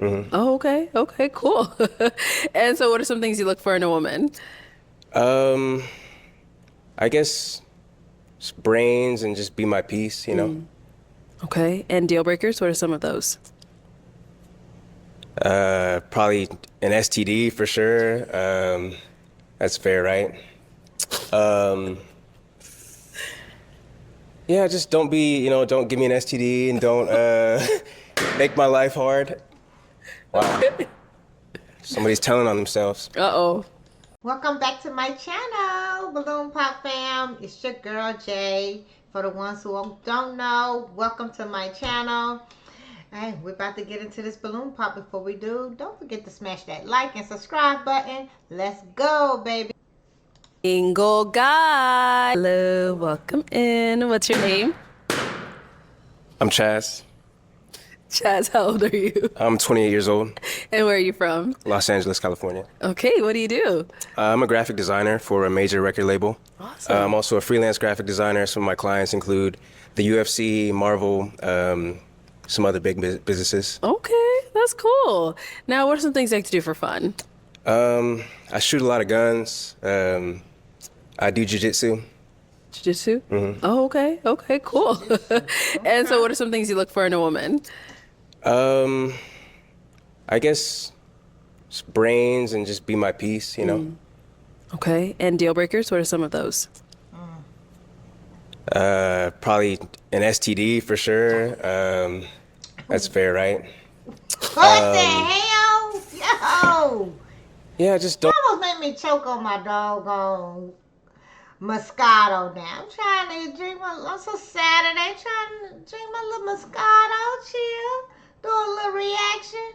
Oh, okay. Okay, cool. And so what are some things you look for in a woman? Um, I guess just brains and just be my peace, you know. Okay. And deal breakers, what are some of those? Probably an STD for sure. That's fair, right? Um, yeah, just don't be, don't give me an STD and don't make my life hard. Wow, somebody's telling on themselves. Uh-oh. Welcome back to my channel, Balloon Pop Fam. It's your girl Jay. For the ones who don't know, welcome to my channel. Hey, we're about to get into this balloon pop. Before we do, don't forget to smash that like and subscribe button. Let's go, baby. Single guy. Hello, welcome in. What's your name? I'm Chaz. Chaz, how old are you? I'm 28 years old, And where are you from? Los Angeles, California. Okay, what do you do? I'm a graphic designer for a major record label. Awesome. I'm also a freelance graphic designer. Some of my clients include the UFC, Marvel, some other big businesses. Okay, that's cool. Now, what are some things you like to do for fun? I shoot a lot of guns. I do jujitsu. Jiu-jitsu? Oh, okay. Okay, cool. And so what are some things you look for in a woman? I guess just brains and just be my peace, you know. Okay. And deal breakers, what are some of those? Probably an STD for sure. That's fair, right? What the hell? Yo! Yeah, just don't. Almost made me choke on my doggone Moscato now. I'm trying to drink I'm so Saturday, trying to drink my little Moscato, chill, do a little reaction.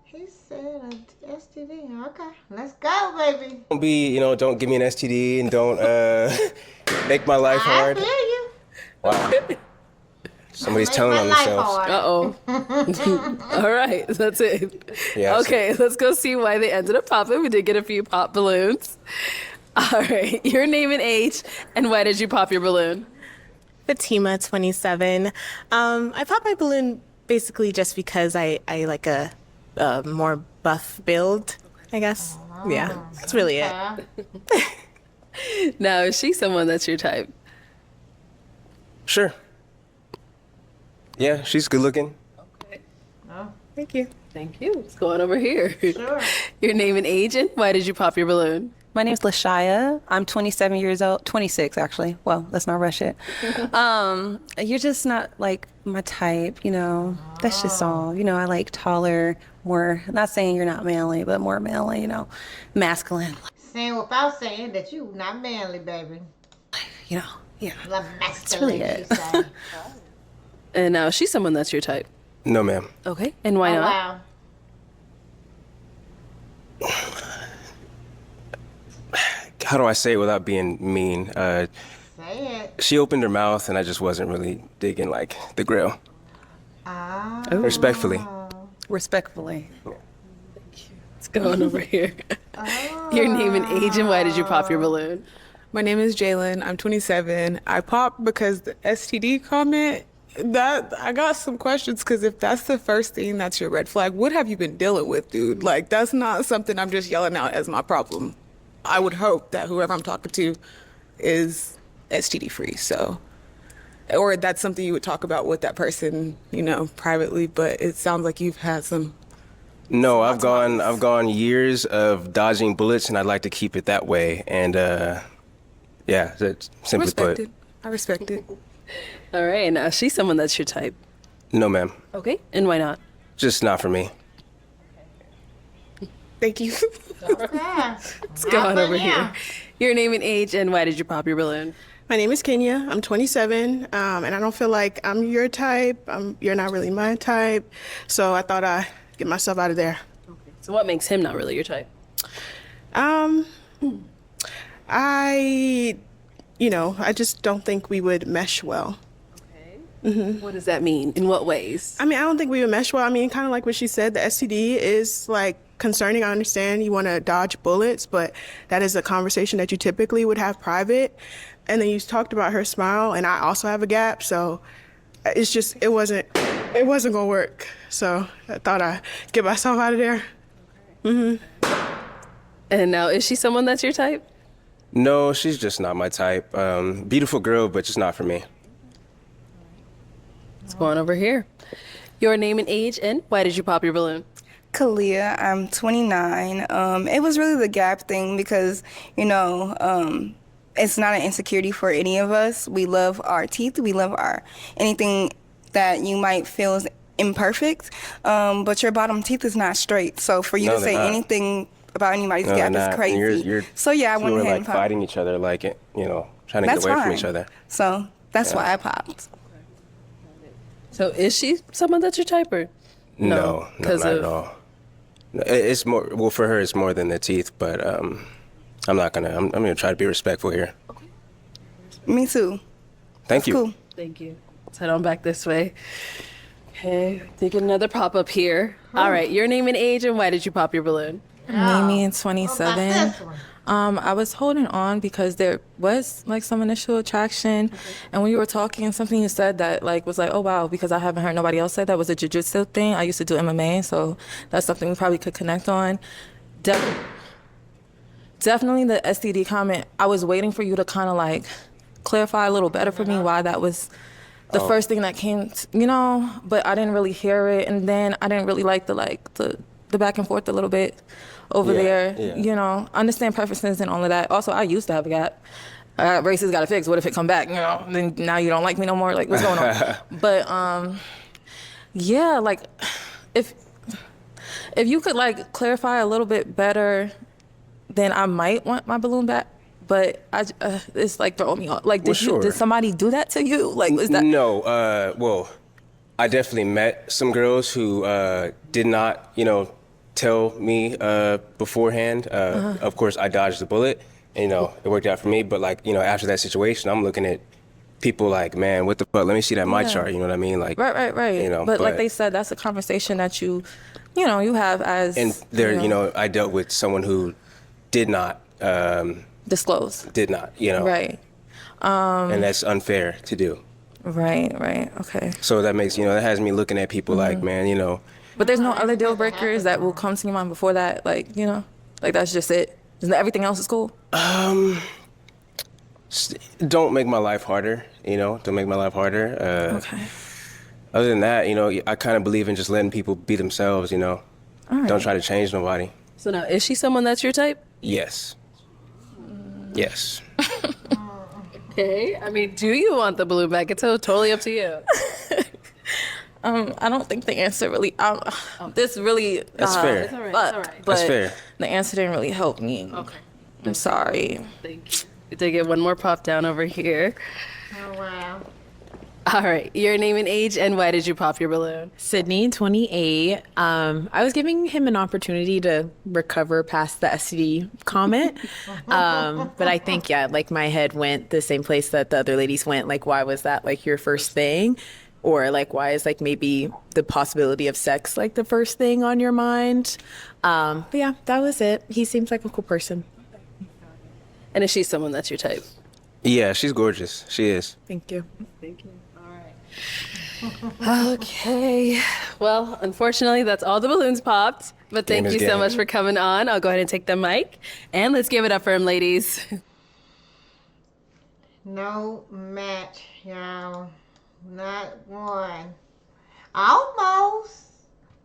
He said a STD. Okay, let's go, baby. Don't be, don't give me an STD and don't make my life I hard. feel you. Wow. Somebody's Make telling my on life themselves. hard. Uh-oh. All right, that's it. Yeah, Okay, let's go see why they ended up popping. We did get a few pop balloons. All right, your name and age, and why did you pop your balloon? Fatima, 27. I popped my balloon basically just because I like a more buff build, I guess. Yeah, that's really it. Now, is she someone that's your type? Sure. Yeah, she's good looking. Thank you. Thank you. What's going over here? Sure. Your name and age, and why did you pop your balloon? My name's Lashaya. I'm 27 years old, 26 actually. Well, let's not rush it. You're just not like my type, you know. That's just all. You know, I like taller, more, not saying you're not manly, but more manly, you know, masculine, Saying without saying that you not manly, baby. you know, yeah. Love really masculine, it. she say. And now, is she someone that's your type? No, ma'am. Okay, and why Oh, not? wow. How do I say it without being mean? Say it. She opened her mouth and I just wasn't really digging like the grill. Ah. Respectfully. Respectfully. What's going over here? Your name and age, and why did you pop your balloon? My name is Jalen. I'm 27. I popped because the STD comment, that I got some questions, because if that's the first thing that's your red flag, what have you been dealing with, dude? Like, that's not something I'm just yelling out as my problem. I would hope that whoever I'm talking to is STD free, so. Or that's something you would talk about with that person, you know, privately, but it sounds like you've had some. No, I've gone years of dodging bullets and I'd like to keep it that way. And yeah, that's simply Respect put. it. I respect it. All right, and now, is she someone that's your type? No, ma'am. Okay, and why not? Just not for me. Thank you. Okay. What's going over here? Your name and age, and why did you pop your balloon? My name is Kenya. I'm 27, and I don't feel like I'm your type. You're not really my type, so I thought I'd get myself out of there. So what makes him not really your type? I just don't think we would mesh well. What does that mean? In what ways? I mean, I don't think we would mesh well. I mean, kind of like what she said, the STD is like concerning. I understand you want to dodge bullets, but that is a conversation that you typically would have private. And then you talked about her smile, and I also have a gap, so it wasn't it wasn't gonna work. So I thought I'd get myself out of there. And now, is she someone that's your type? No, she's just not my type. Beautiful girl, but just not for me. Let's go on over here. Your name and age, and why did you pop your balloon? Kalia, I'm 29. It was really the gap thing because, it's not an insecurity for any of us. We love our teeth. We love anything that you might feel is imperfect, but your bottom teeth is not straight. So for you No, to they're say not. anything about anybody's No, gap they're is not. crazy. You're so yeah, I went we're ahead like and popped. fighting each other, like trying to That's get away fine. from each other. So that's why I popped. So is she someone that's your type, or No, not because at all. No, it's more. Well, for her, it's more than the teeth. But I'm not gonna. I'm gonna try to be respectful here. Me too. Thank you. Cool. Thank you. Let's head on back this way. Okay, take another pop up here. All right, your name and age, and why did you pop your balloon? Mimi, What 27. about this one? I was holding on because there was like some initial attraction, and when you were talking, something you said that like was like, oh wow, because I haven't heard nobody else say that was a jiu-jitsu thing. I used to do MMA, so that's something we probably could connect on. Definitely the STD comment. I was waiting for you to kind of like clarify a little better for me why that was the first thing that came, but I didn't really hear it, and then I didn't really like the back and forth a little bit over Yeah, there. yeah. Understand preferences and all of that. Also, I used to have a gap. Braces got to fix. What if it come back? Then now you don't like me no more. Like, what's going on? But yeah, like if you could like clarify a little bit better, then I might want my balloon back. But it's like throwing me off. Like, Well, sure. did somebody do that to you? Like, was that? No. Well, I definitely met some girls who did not, tell me beforehand. Of course, I dodged the bullet. And, it worked out for me. But like, after that situation, I'm looking at people like, man, what the fuck? Let me see that my chart. You know what I mean? Like, Right. But like they said, that's a conversation that you have as and there, I dealt with someone who did not. disclose. Did not, Right. and that's unfair to do. Right. Okay. So that makes, that has me looking at people like, man, But there's no other deal breakers that will come to your mind before that. Like, like that's just it. Everything else is cool. don't make my life harder, don't make my life harder. Okay. Other than that, I kind of believe in just letting people be themselves, All right. Don't try to change nobody. So now, is she someone that's your type? Yes. Yes. Okay. I mean, do you want the balloon back? It's totally up to you. I don't think the answer really. This really. That's fair. It's all right. But That's fair. the answer didn't really help me. Okay. I'm sorry. Thank you. We did get one more pop down over here. Oh, wow. All right. Your name and age, and why did you pop your balloon? Sydney, 28. I was giving him an opportunity to recover past the STD comment. But I think, like my head went the same place that the other ladies went. Like, why was that like your first thing? Or like, why is like maybe the possibility of sex like the first thing on your mind? But yeah, that was it. He seems like a cool person. And is she someone that's your type? Yeah, she's gorgeous. She is. Thank you. Thank you. All right. Okay. Well, unfortunately, that's all the balloons popped. But thank Game is you so game. much for coming on. I'll go ahead and take the mic. And let's give it up for him, ladies. No match, y'all. Not one. Almost.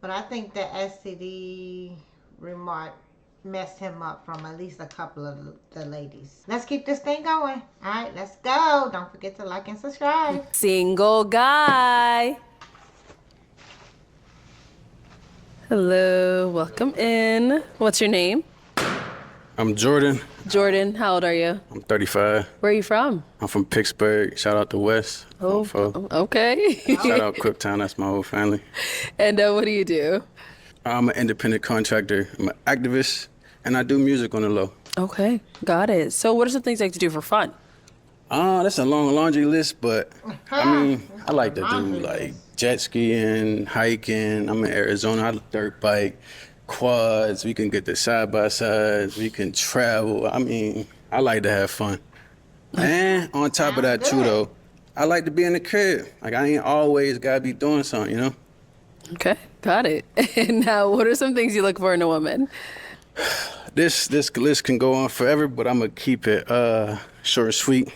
But I think the STD remark messed him up from at least a couple of the ladies. Let's keep this thing going. All right, let's go. Don't forget to like and subscribe. Single guy. Hello. Welcome in. What's your name? I'm Jordan. Jordan. How old are you? I'm 35. Where are you from? I'm from Pittsburgh. Shout out to West. Oh, okay. Shout out Cooktown. That's my whole family. And what do you do? I'm an independent contractor. I'm an activist, and I do music on the low. Okay, got it. So what are some things you like to do for fun? That's a long laundry list, but I mean, I like to do like jet skiing, hiking. I'm in Arizona. I dirt bike, quads. We can get the side by sides. We can travel. I mean, I like to have fun. And on top of that too, though, I like to be in the crib. Like, I ain't always gotta be doing something, you know? Okay, got it. And now, what are some things you look for in a woman? This list can go on forever, but I'm gonna keep it short and sweet.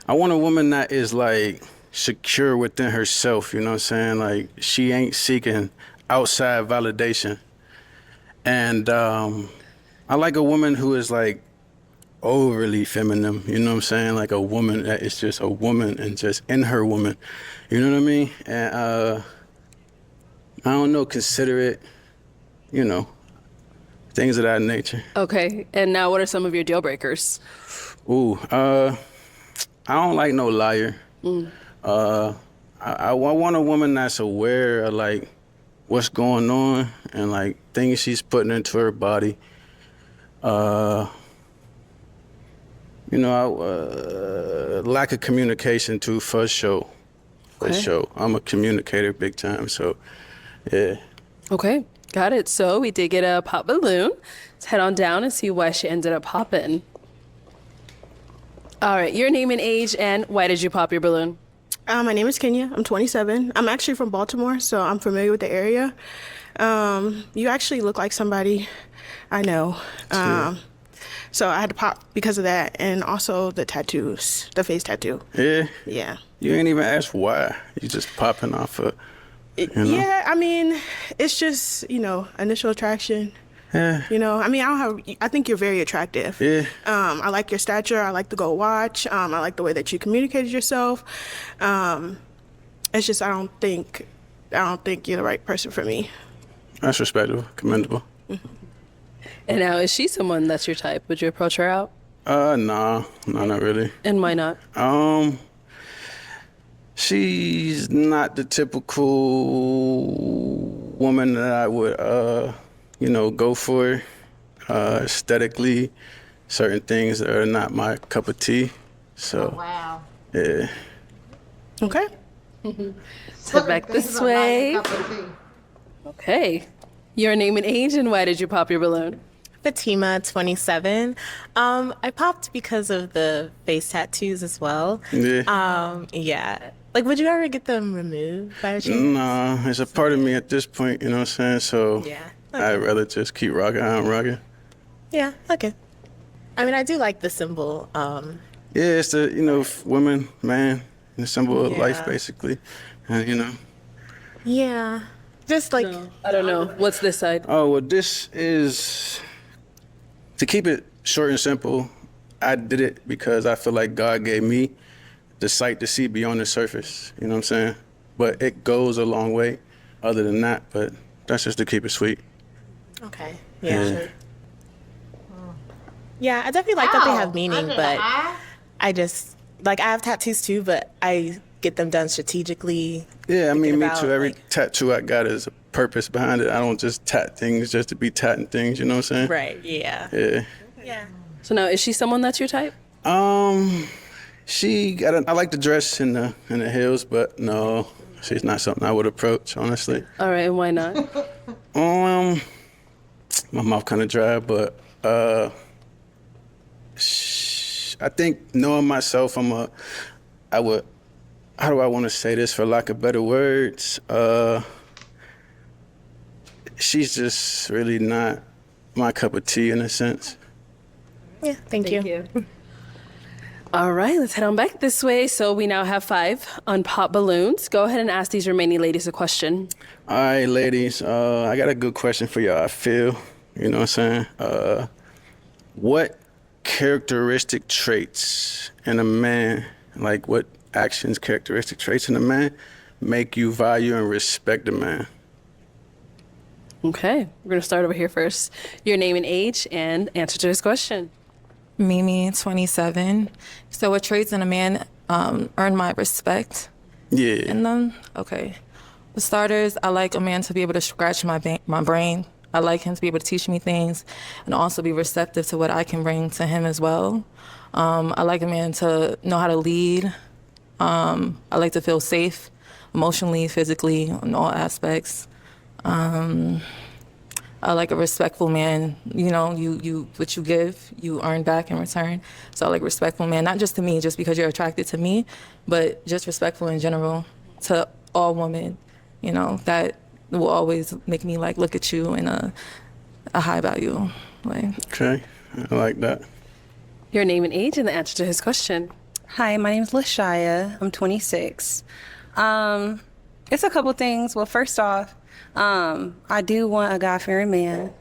I want a woman that is like secure within herself, you know what I'm saying? Like, she ain't seeking outside validation. And I like a woman who is like overly feminine, you know what I'm saying? Like a woman that is just a woman and just in her woman, you know what I mean? And I don't know, considerate, you know, things of that nature. Okay, and now what are some of your deal breakers? Ooh, I don't like no liar. I want a woman that's aware of like what's going on and like things she's putting into her body. You know, lack of communication too, for sure. For sure. I'm a communicator big time, so yeah. Okay, got it. So we did get a pop balloon. Let's head on down and see why she ended up popping. All right, your name and age, and why did you pop your balloon? My name is Kenya. I'm 27. I'm actually from Baltimore, so I'm familiar with the area. You actually look like somebody I know. So I had to pop because of that, and also the tattoos, the face tattoo. Yeah? Yeah. You ain't even asked why. You just popping off of, you know? Yeah, I mean, it's just, you know, initial attraction. Yeah. You know, I mean, I think you're very attractive. Yeah. I like your stature. I like to go watch. I like the way that you communicated yourself. It's just I don't think you're the right person for me. That's respectable, commendable. And now, is she someone that's your type? Would you approach her out? Nah, not really. And why not? She's not the typical woman that I would, you know, go for. Aesthetically, certain things are not my cup of tea. So, Oh, wow. yeah. Okay. Head back this way. Okay. Your name and age, and why did you pop your balloon? Fatima, 27. I popped because of the face tattoos as well. Yeah. Yeah. Like, would you ever get them removed by a chance? Nah, it's a part of me at this point, you know what I'm saying? So, Yeah. I'd rather just keep rocking how I'm rocking. Yeah, okay. I mean, I do like the symbol. Yeah, it's the, you know, woman, man, the symbol of life, Yeah. basically. And, you know. Yeah. Just like, I don't know. What's this side? Oh, well, this is, to keep it short and simple, I did it because I feel like God gave me the sight to see beyond the surface, you know what I'm saying? But it goes a long way other than that, but that's just to keep it sweet. okay. Yeah. Yeah. Yeah, I definitely like that they have meaning, Under the but eye? I just, like, I have tattoos too, but I get them done strategically. Yeah, I mean, thinking me about, too. Every like- tattoo I got is a purpose behind it. I don't just tat things just to be tatting things, you know what I'm saying? Right, yeah. Yeah. Yeah. So now, is she someone that's your type? She got I like the dress in the heels, but no, she's not something I would approach, honestly. All right, and why not? My mouth kind of dry, but I think knowing myself, how do I want to say this for lack of better words? She's just really not my cup of tea in a sense. Yeah, thank you. All right, let's head on back this way. So we now have 5 on pop balloons. Go ahead and ask these remaining ladies a question. All right, ladies, I got a good question for y'all. I feel, you know what I'm saying? What characteristic traits in a man, like what actions, characteristic traits in a man make you value and respect a man? Okay, we're going to start over here first. Your name and age, and answer to this question. Mimi, 27. So what traits in a man earn my respect? Yeah. In them? Okay. For starters, I like a man to be able to scratch my brain. I like him to be able to teach me things and also be receptive to what I can bring to him as well. I like a man to know how to lead. I like to feel safe emotionally, physically, in all aspects. I I like a respectful man. You know, you what you give, you earn back in return. So I like a respectful man, not just to me, just because you're attracted to me, but just respectful in general to all women. You know, that will always make me like look at you in a high value way. Okay, I like that. Your name and age and the answer to his question. Hi, my name is Lashaya. I'm 26. It's a couple things. Well, first off, I do want a God-fearing man.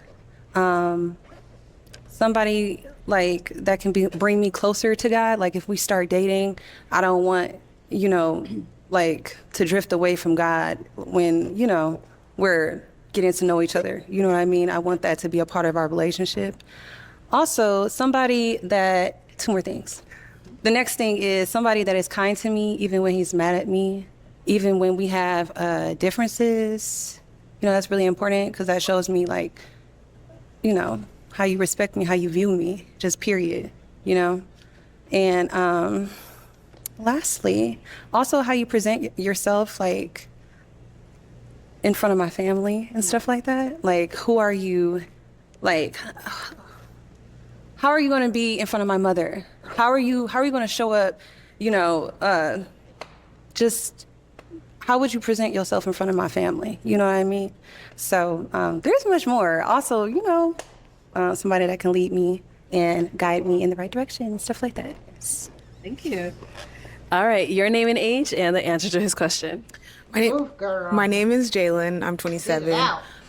Somebody like that can bring me closer to God. Like if we start dating, I don't want, you know, like to drift away from God when, you know, we're getting to know each other. You know what I mean? I want that to be a part of our relationship. Also, somebody that, 2 more things. The next thing is somebody that is kind to me, even when he's mad at me, even when we have differences. You know, that's really important because that shows me, like, you know, how you respect me, how you view me, just period, you know? And lastly, also how you present yourself, like, in front of my family and stuff like that. Like, who are you, like, how are you going to be in front of my mother? How are you going to show up, you know, just how would you present yourself in front of my family? You know what I mean? So there's much more. Also, you know, somebody that can lead me and guide me in the right direction and stuff like that. Yes. Thank you. All right, your name and age and the answer to his question. My name is Jalen. I'm 27.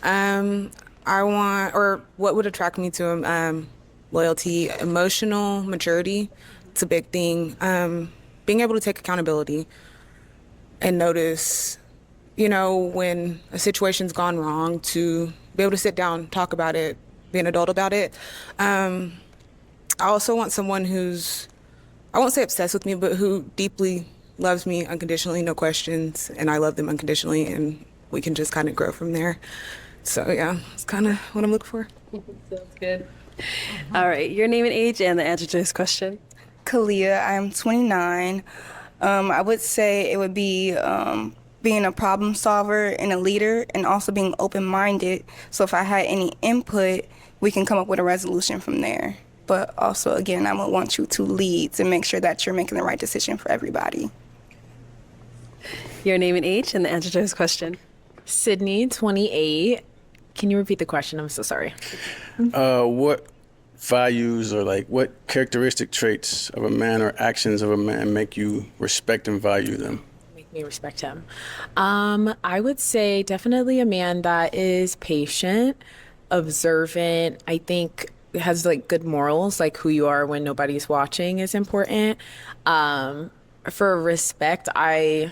I want, or what would attract me to him? Loyalty, emotional maturity. It's a big thing. Being able to take accountability and notice, you know, when a situation's gone wrong, to be able to sit down, talk about it, be an adult about it. I also want someone who's, I won't say obsessed with me, but who deeply loves me unconditionally, no questions, and I love them unconditionally, and we can just kind of grow from there. So yeah, it's kind of what I'm looking for. Sounds good. All right, your name and age and the answer to his question. Kalia, I'm 29. I would say it would be being a problem solver and a leader, and also being open-minded. So if I had any input, we can come up with a resolution from there. But also, again, I would want you to lead to make sure that you're making the right decision for everybody. Your name and age and the answer to his question. Sydney, 28. Can you repeat the question? I'm so sorry. What values or like what characteristic traits of a man or actions of a man make you respect and value them? Make me respect him. I would say definitely a man that is patient, observant. I think has like good morals, like who you are when nobody's watching is important. For respect, I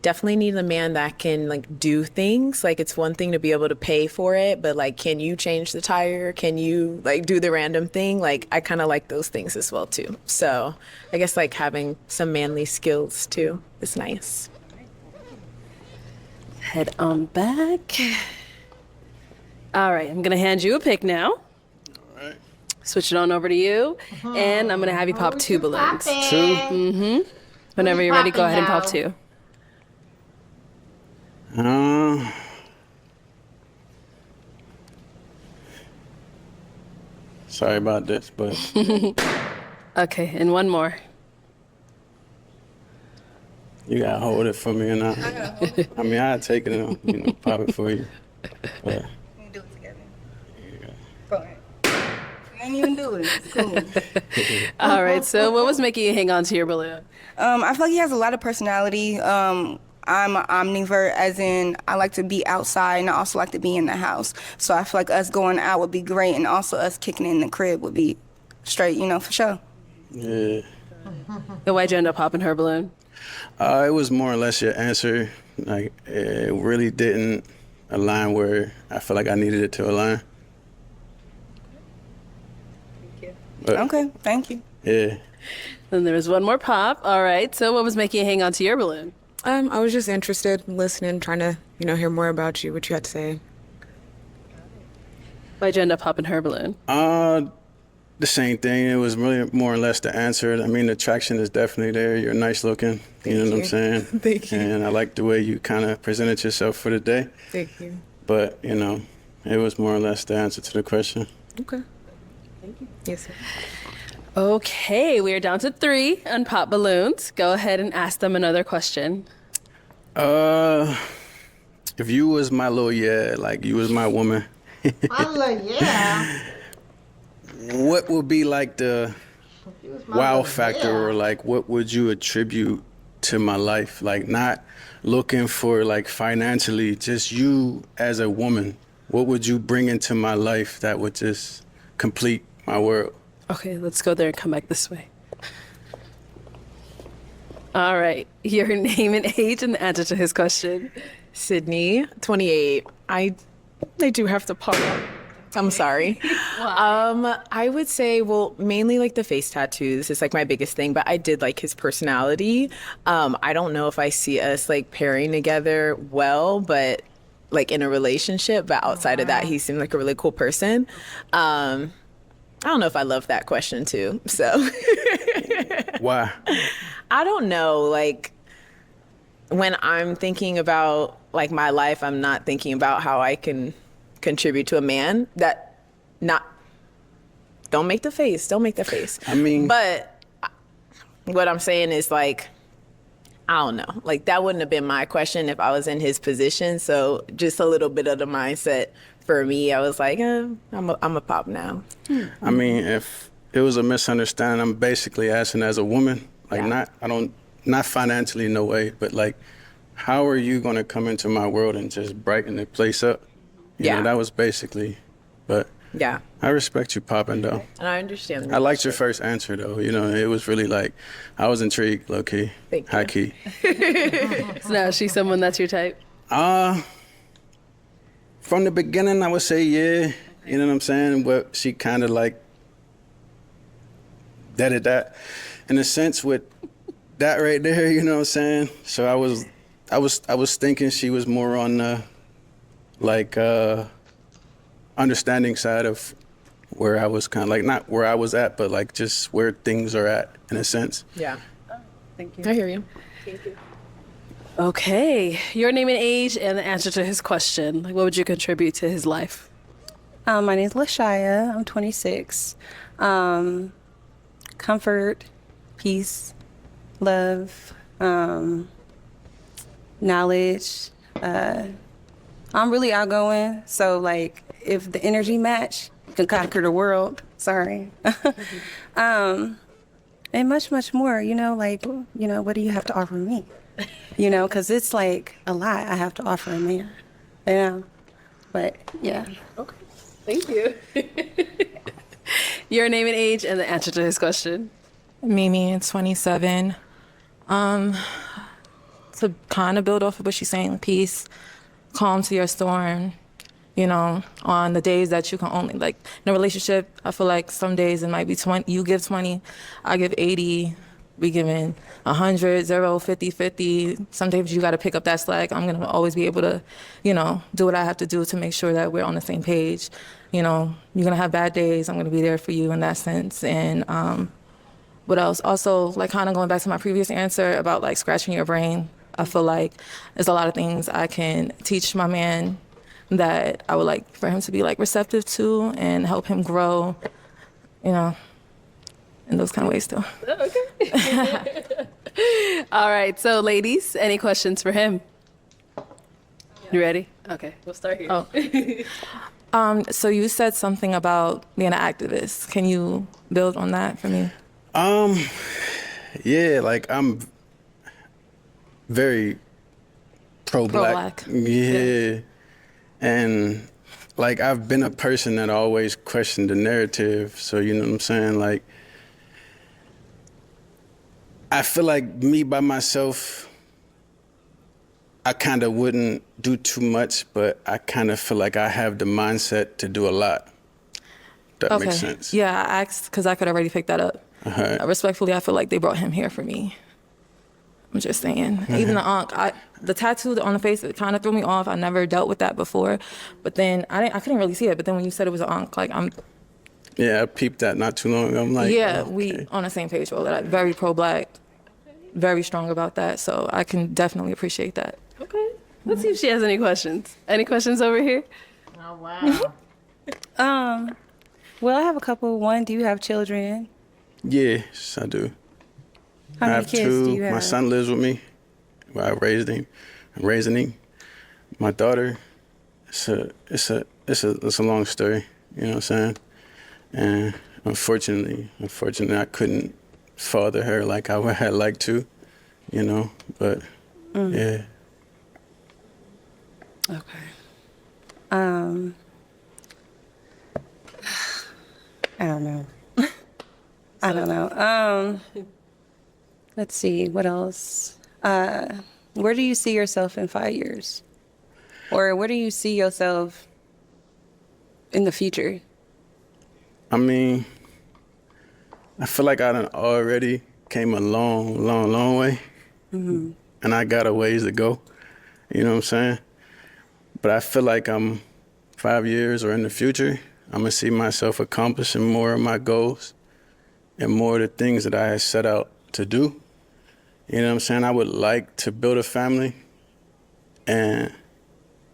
definitely need a man that can like do things. Like it's one thing to be able to pay for it, but like, can you change the tire? Can you like do the random thing? Like I kind of like those things as well too. So I guess like having some manly skills too is nice. Head on back. All right, I'm gonna hand you a pick now. All right. Switch it on over to you, and I'm gonna have you pop 2 balloons. 2? Mm-hmm. Whenever you're ready, go ahead and pop 2. Sorry about this, but Okay, and one more. you gotta hold it for me, and I mean, I'll take it and you know, pop it for you. But We do it together. Go ahead. We ain't even do it. It's cool. All right, so what was making you hang on to your balloon? I feel like he has a lot of personality. I'm an omnivore, as in I like to be outside and I also like to be in the house. So I feel like us going out would be great, and also us kicking it in the crib would be straight, you know, for sure. yeah. And why'd you end up popping her balloon? It was more or less your answer. Like, it really didn't align where I felt like I needed it to align. Thank you. But, Okay, thank you. yeah. Then there was one more pop. All right, so what was making you hang on to your balloon? I was just interested, listening, trying to, you know, hear more about you, what you had to say. Why'd you end up popping her balloon? The same thing. It was really more or less the answer. I mean, the attraction is definitely there. You're nice looking. You know what I'm saying? Thank you. And I like the way you kind of presented yourself for the day. Thank you. But, you know, it was more or less the answer to the question. Okay. Yes, sir. Okay, we are down to 3 on pop balloons. Go ahead and ask them another question. If you was my little like you was my woman, what would be like the wow factor, or like what would you attribute to my life? Like not looking for like financially, just you as a woman. What would you bring into my life that would just complete my world? Okay, let's go there and come back this way. All right, your name and age and the answer to his question. Sydney, 28. I do have to pause. I'm sorry. I would say, well, mainly like the face tattoos is like my biggest thing, but I did like his personality. I don't know if I see us like pairing together well, but like in a relationship, but outside of that, he seemed like a really cool person. I don't know if I love that question too, so. Why? I don't know, like when I'm thinking about like my life, I'm not thinking about how I can contribute to a man. Don't make the face. I mean, but what I'm saying is like, I don't know, like that wouldn't have been my question if I was in his position. So just a little bit of the mindset for me, I was like, I'm a pop now. I mean, if it was a misunderstanding, I'm basically asking as a woman, like not financially, no way, but like, how are you gonna come into my world and just brighten the place up? You know, that was basically, but yeah, I respect you popping though. And I understand. I liked your first answer though. You know, it was really like, I was intrigued, low key, high key. So now, is she someone that's your type? From the beginning, I would say yeah. You know what I'm saying? But she kind of like deaded that, in a sense with that right there. You know what I'm saying? So I was thinking she was more on the like understanding side of where I was kind of like, not where I was at, but like just where things are at in a sense. Yeah. Thank you. I hear you. Thank you. Okay, your name and age and the answer to his question. Like, what would you contribute to his life? My name is Lashaya. I'm 26. Comfort, peace, love, knowledge. I'm really outgoing, so like if the energy match, you can conquer the world. Sorry. And much, much more. You know, like, you know, what do you have to offer me? You know, because it's like a lot I have to offer a man. Yeah. But yeah. Okay. Thank you. Your name and age and the answer to his question. Mimi, 27. To kind of build off of what she's saying, peace, calm to your storm. You know, on the days that you can only, like, in a relationship, I feel like some days it might be 20, you give 20, I give 80, we giving 100, 0, 50, 50. Some days you got to pick up that slack. I'm going to always be able to, you know, do what I have to do to make sure that we're on the same page. You know, you're going to have bad days. I'm going to be there for you in that sense. And what else? Also, like, kind of going back to my previous answer about, like, scratching your brain, I feel like there's a lot of things I can teach my man that I would like for him to be, like, receptive to and help him grow, you know, in those kind of ways too. Okay. All right, so ladies, any questions for him? You ready? Okay, we'll start here. So you said something about being an activist. Can you build on that for me? Yeah, like I'm very pro-black. Yeah. And like I've been a person that always questioned the narrative. So you know what I'm saying? Like I feel like me by myself, I kind of wouldn't do too much, but I kind of feel like I have the mindset to do a lot. That makes sense. Yeah, I asked because I could already pick that up. Respectfully, I feel like they brought him here for me. I'm just saying. Even the tattoo on the face, it kind of threw me off. I never dealt with that before. But then I couldn't really see it. But then when you said it was an ankh, like Yeah, I peeped that not too long ago. I'm like, yeah, we on the same page with that. Very pro-black, very strong about that. So I can definitely appreciate that. Okay. Let's see if she has any questions. Any questions over here? Oh, wow. Well, I have a couple. One, do you have children? Yes, I do. How I many have kids two. do you have? My son lives with me. Well, I raised him. I'm raising him. My daughter, it's a long story. You know what I'm saying? And unfortunately, I couldn't father her like I would have liked to. You know, but yeah. Okay. I don't know. I don't know. Let's see, what else? Where do you see yourself in 5 years? Or where do you see yourself in the future? I mean, I feel like I done already came a long way. And I got a ways to go. You know what I'm saying? But I feel like I'm 5 years or in the future, I'm gonna see myself accomplishing more of my goals and more of the things that I had set out to do. You know what I'm saying? I would like to build a family, and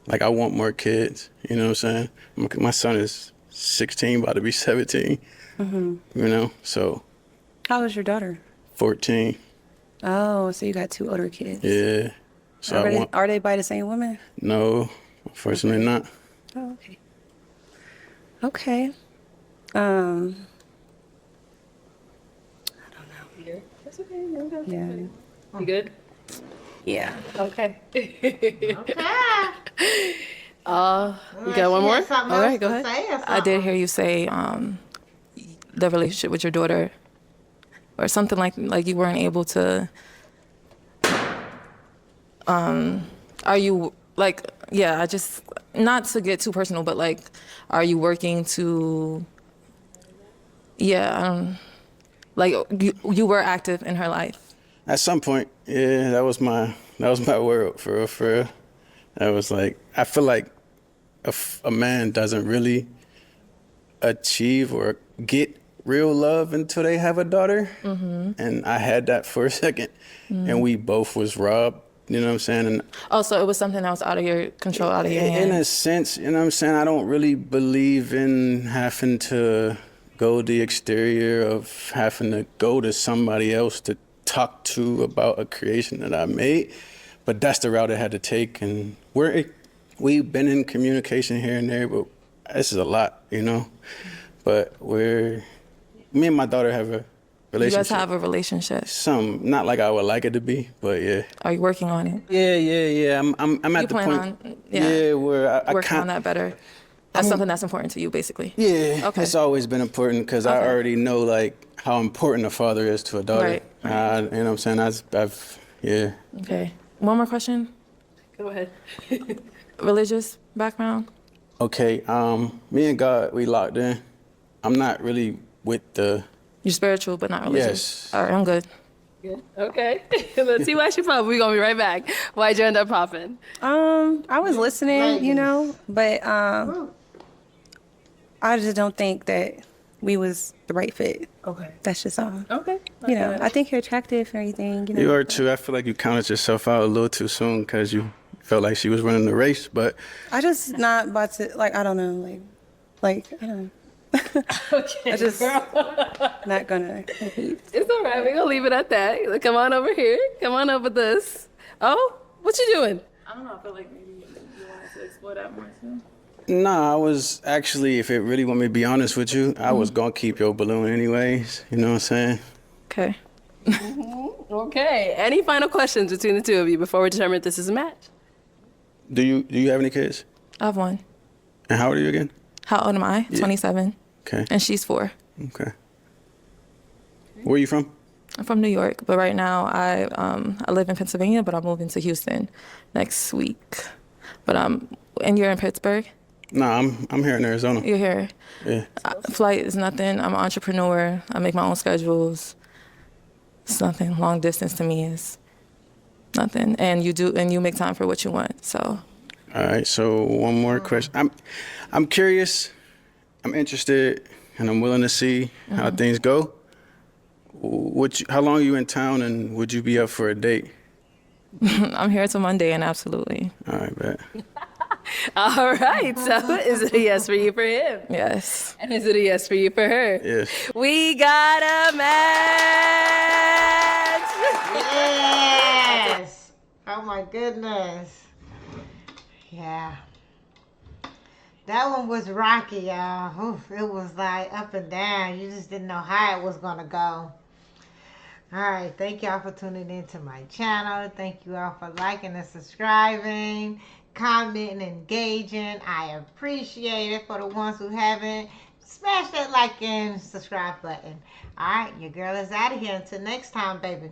like I want more kids. You know what I'm saying? My son is 16, about to be 17. You know, so. How old is your daughter? 14. Oh, so you got 2 older kids. Yeah. So Are they by the same woman? No, unfortunately not. Oh, okay. Okay. I don't know. That's okay. You're good. Yeah. You good? Yeah. Okay. Okay. You got one more? Something All else right, go to ahead. say or I did something? hear you say the relationship with your daughter, or something like you weren't able to. Are you like? Yeah, I just not to get too personal, but like, are you working to? Yeah, like you were active in her life. At some point, yeah, that was my world, for real, for real. That was like, I feel like a man doesn't really achieve or get real love until they have a daughter. And I had that for a second, and we both was robbed. You know what I'm saying? And Oh, so it was something that was out of your control, out of your hand. in a sense, you know what I'm saying? I don't really believe in having to go the exterior of having to go to somebody else to talk to about a creation that I made. But that's the route I had to take. And we've been in communication here and there, but this is a lot, you know? But me and my daughter have a You relationship. guys have a relationship. Not like I would like it to be, but yeah. Are you working on it? Yeah. I'm at You the plan point. on Where I working can't. on that better. That's something that's important to you, basically. Yeah, Okay. it's always been important because I Okay. already know like how important a father is to a daughter. Right. You know what I'm saying? Yeah. Okay. One more question. Go ahead. Religious background? Okay. Me and God, we locked in. I'm not really with the. You're spiritual, but not religious. Yes. All right, I'm good. Good. Okay. Let's see why she popped. We're gonna be right back. Why'd you end up popping? I was listening, you know, but I just don't think that we was the right fit. Okay. That's just all. Okay. You know, I think you're attractive and everything. You know. You are too. I feel like you counted yourself out a little too soon because you felt like she was running the race, but. I just not about to like. I don't know. Like I don't know. Okay. I just not gonna compete. It's all right. We're gonna leave it at that. Come on over here. Come on up with this. Oh, what you doing? I don't know. I feel like maybe you wanted to explore that more too. Nah, I was actually, if it really want me to be honest with you, I was gonna keep your balloon anyways. You know what I'm saying? Okay. Okay. Any final questions between the two of you before we determine if this is a match? Do you have any kids? I have one. And how old are you again? How old am I? 27. Okay. And she's 4. Okay. Where are you from? I'm from New York, but right now I live in Pennsylvania, but I'm moving to Houston next week. But and you're in Pittsburgh? No, I'm here in Arizona. You're here. Yeah. Flight is nothing. I'm an entrepreneur. I make my own schedules. It's nothing. Long distance to me is nothing. And you make time for what you want. So. All right. So one more question. I'm curious. I'm interested, and I'm willing to see how things go. How long are you in town, and would you be up for a date? I'm here till Monday, and absolutely. All right, bet. All right. So is it a yes for you for him? Yes. And is it a yes for you for her? Yes. We got a match. Yes. Oh my goodness. Yeah. That one was rocky, y'all. Oof, it was like up and down. You just didn't know how it was going to go. All right. Thank y'all for tuning in to my channel. Thank you all for liking and subscribing, commenting, engaging. I appreciate it. For the ones who haven't, smash that like and subscribe button. All right. Your girl is out of here. Until next time, baby.